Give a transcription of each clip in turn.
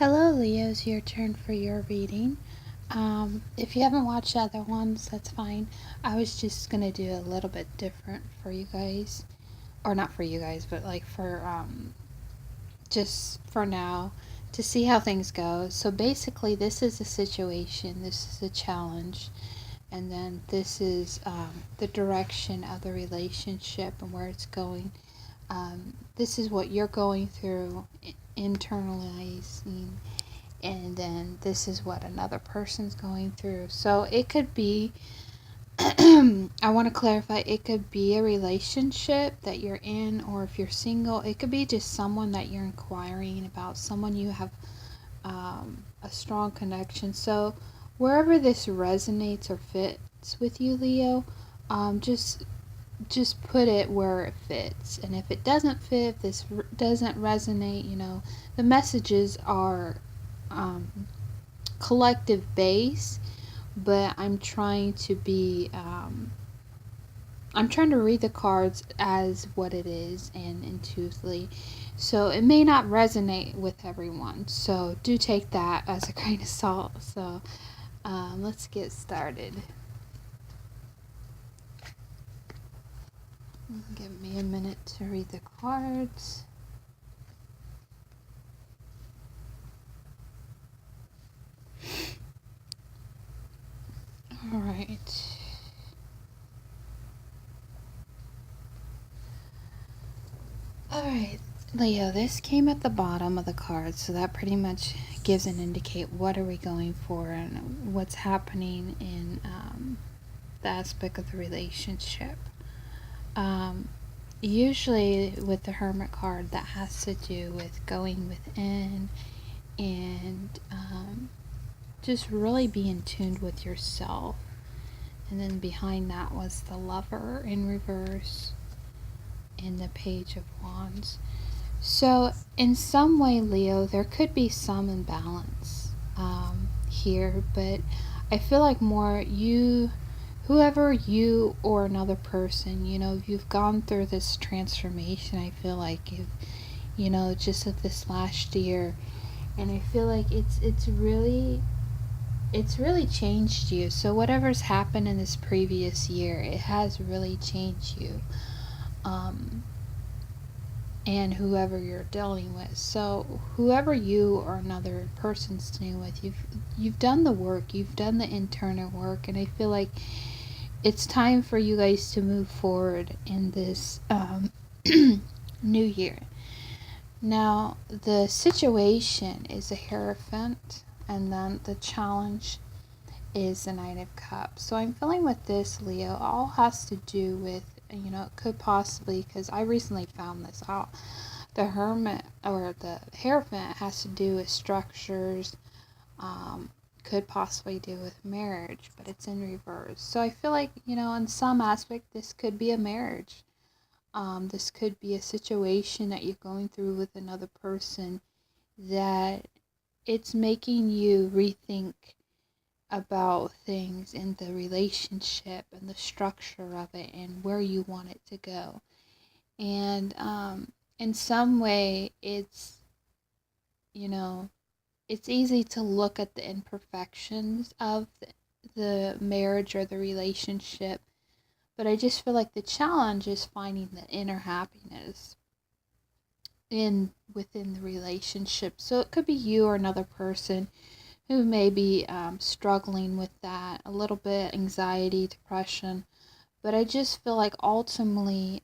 Hello, Leo. It's your turn for your reading. If you haven't watched the other ones, that's fine. I was just gonna do a little bit different for you guys, or not for you guys, but like for just for now to see how things go. So basically, this is a situation, this is a challenge, and then this is the direction of the relationship and where it's going. This is what you're going through, internalizing, and then this is what another person's going through. So it could be I want to clarify, it could be a relationship that you're in, or if you're single, it could be just someone that you're inquiring about, someone you have a strong connection. So wherever this resonates or fits with you, Leo, just put it where it fits. And if it doesn't fit, if this doesn't resonate, the messages are collective base, but I'm trying to be I'm trying to read the cards as what it is and intuitively. So it may not resonate with everyone, so do take that as a grain of salt. So let's get started. Give me a minute to read the cards. All right. Alright, Leo, this came at the bottom of the card, so that pretty much gives an indicate what are we going for and what's happening in the aspect of the relationship. Usually with the Hermit card, that has to do with going within and just really being tuned with yourself. And then behind that was the Lover in reverse and the Page of Wands. So in some way, Leo, there could be some imbalance here, but I feel like more whoever you or another person, you've gone through this transformation. I feel like just of this last year, and I feel like it's really changed you. So whatever's happened in this previous year, it has really changed you. And whoever you're dealing with. So whoever you or another person's dealing with, you've done the work, you've done the internal work, and I feel like it's time for you guys to move forward in this new year. Now, the situation is a Hierophant, and then the challenge is the Knight of Cups. So I'm feeling with this, Leo, all has to do with, it could possibly, because I recently found this out, the Hermit or the Hierophant has to do with structures, could possibly do with marriage, but it's in reverse. So I feel like, in some aspect, this could be a marriage. This could be a situation that you're going through with another person that it's making you rethink about things in the relationship and the structure of it and where you want it to go. And in some way, it's easy to look at the imperfections of the marriage or the relationship, but I just feel like the challenge is finding the inner happiness within the relationship. So it could be you or another person who may be struggling with that, a little bit anxiety, depression, but I just feel like ultimately,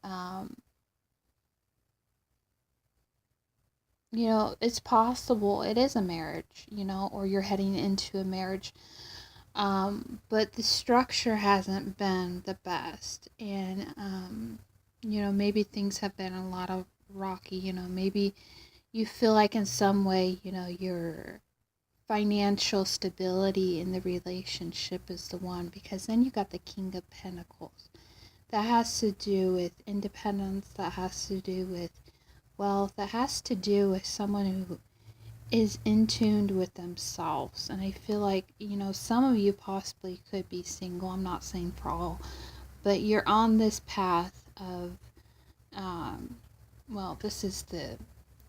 it's possible it is a marriage, or you're heading into a marriage, but the structure hasn't been the best, and maybe things have been a lot of rocky, maybe you feel like in some way, you're financial stability in the relationship is the one, because then you got the King of Pentacles. That has to do with independence, that has to do with wealth, that has to do with someone who is in tune with themselves. And I feel like, some of you possibly could be single. I'm not saying for all, but you're on this path of, this is the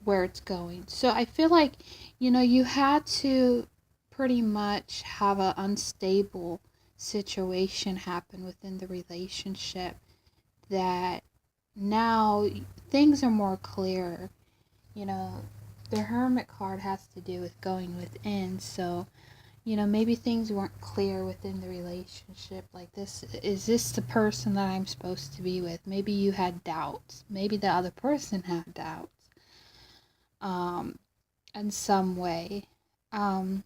where it's going. So I feel like, you had to pretty much have an unstable situation happen within the relationship that now things are more clear. You know, the Hermit card has to do with going within. So, maybe things weren't clear within the relationship. Like, is this the person that I'm supposed to be with? Maybe you had doubts. Maybe the other person had doubts. In some way. Um,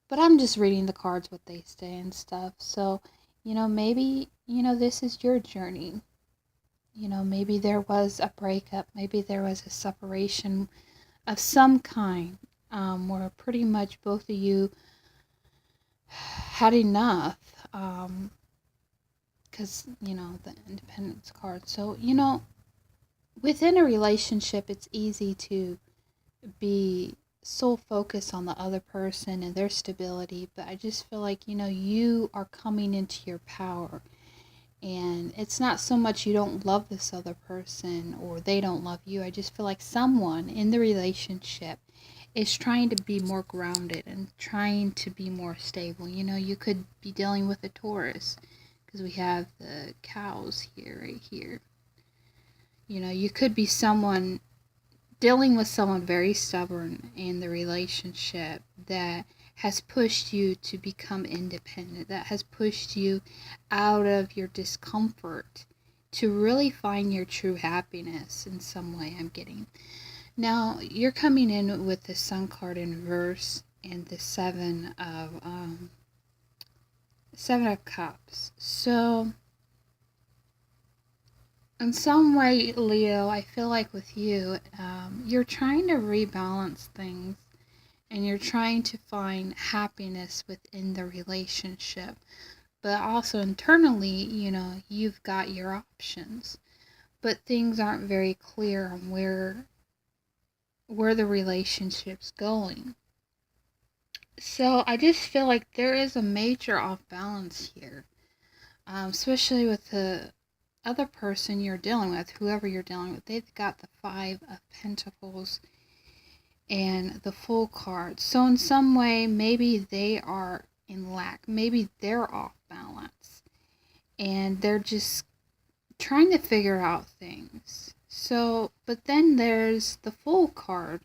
but I'm just reading the cards, what they say and stuff. So, maybe, this is your journey. Maybe there was a breakup. Maybe there was a separation of some kind, where pretty much both of you had enough. Because, the independence card. So, within a relationship, it's easy to be so focused on the other person and their stability, but I just feel like, you are coming into your power. And it's not so much you don't love this other person or they don't love you. I just feel like someone in the relationship is trying to be more grounded and trying to be more stable. You could be dealing with a Taurus because we have the cows here, right here. You could be someone dealing with someone very stubborn in the relationship that has pushed you to become independent, that has pushed you out of your discomfort to really find your true happiness in some way, I'm getting. Now, you're coming in with the Sun card in reverse and the Seven of Cups. So, in some way, Leo, I feel like with you, you're trying to rebalance things and you're trying to find happiness within the relationship. But also internally, you've got your options. But things aren't very clear on where the relationship's going. So I just feel like there is a major off balance here, especially with the other person you're dealing with, whoever you're dealing with. They've got the Five of Pentacles and the Fool card. So in some way, maybe they are in lack. Maybe they're off balance. And they're just trying to figure out things. So, but then there's the Fool card.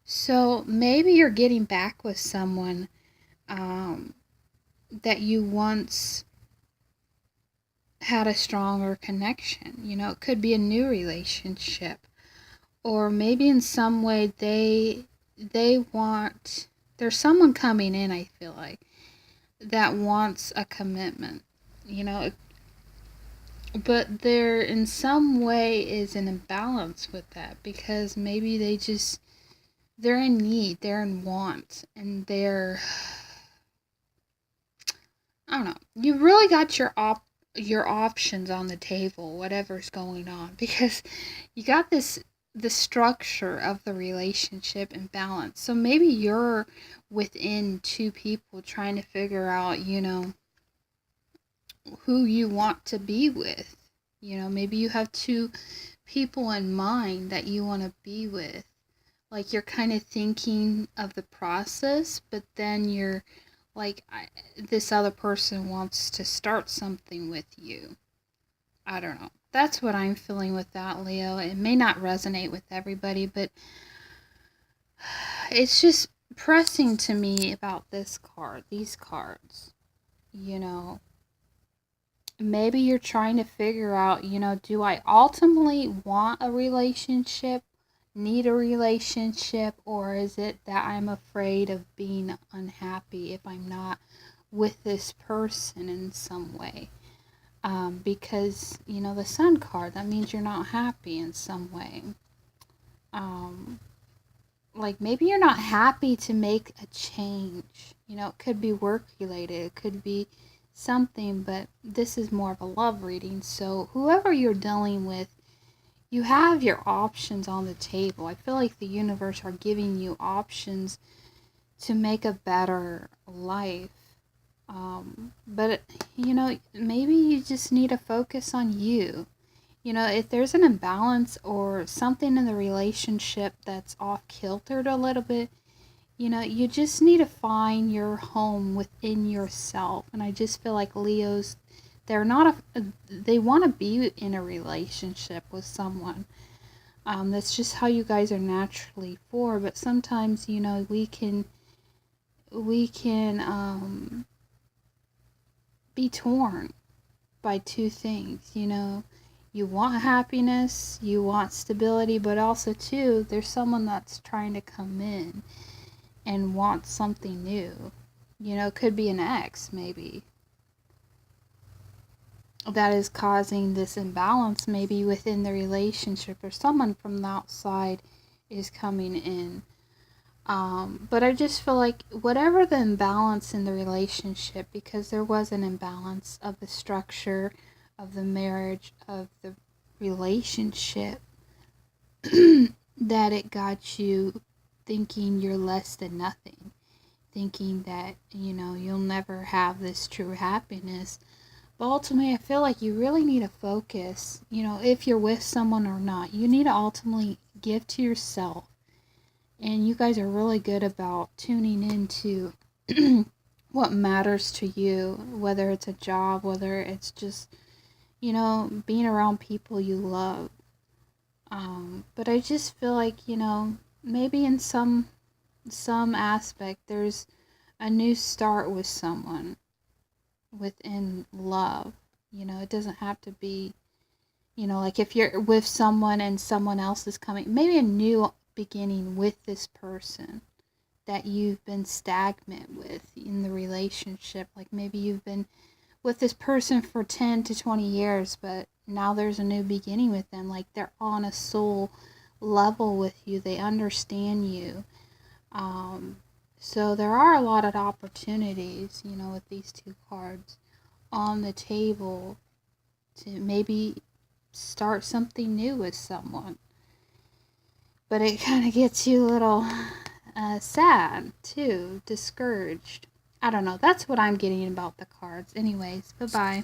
So maybe you're getting back with someone that you once had a stronger connection. It could be a new relationship. Or maybe in some way they want, there's someone coming in, I feel like, that wants a commitment, but there in some way is an imbalance with that because maybe they're in need, they're in want, and I don't know. You really got your options on the table, whatever's going on, because you got the structure of the relationship in balance. So maybe you're within two people trying to figure out, who you want to be with. Maybe you have two people in mind that you want to be with. Like you're kind of thinking of the process, but then you're like, this other person wants to start something with you. I don't know. That's what I'm feeling with that, Leo. It may not resonate with everybody, but it's just pressing to me about this card, these cards. Maybe you're trying to figure out, do I ultimately want a relationship, need a relationship, or is it that I'm afraid of being unhappy if I'm not with this person in some way? Because, the Sun card, that means you're not happy in some way. Like maybe you're not happy to make a change. It could be work related, it could be something, but this is more of a love reading. So whoever you're dealing with, you have your options on the table. I feel like the universe are giving you options to make a better life. But maybe you just need to focus on you. If there's an imbalance or something in the relationship that's off kiltered a little bit, you just need to find your home within yourself. And I just feel like Leos, they want to be in a relationship with someone. That's just how you guys are naturally for. But sometimes, we can be torn by two things. You want happiness, you want stability, but also too, there's someone that's trying to come in and wants something new. It could be an ex, maybe, that is causing this imbalance maybe within the relationship, or someone from the outside is coming in. But I just feel like whatever the imbalance in the relationship, because there was an imbalance of the structure of the marriage, of the relationship, that it got you thinking you're less than nothing, thinking that, you'll never have this true happiness. But ultimately, I feel like you really need to focus, if you're with someone or not, you need to ultimately give to yourself. And you guys are really good about tuning into what matters to you, whether it's a job, whether it's just, being around people you love. But I just feel like, maybe in some aspect there's a new start with someone within love. It doesn't have to be, like if you're with someone and someone else is coming, maybe a new beginning with this person that you've been stagnant with in the relationship. Like maybe you've been with this person for 10 to 20 years, but now there's a new beginning with them. Like they're on a soul level with you, they understand you. So there are a lot of opportunities, with these two cards on the table to maybe start something new with someone. But it kind of gets you a little sad, too, discouraged. I don't know. That's what I'm getting about the cards. Anyways, bye-bye.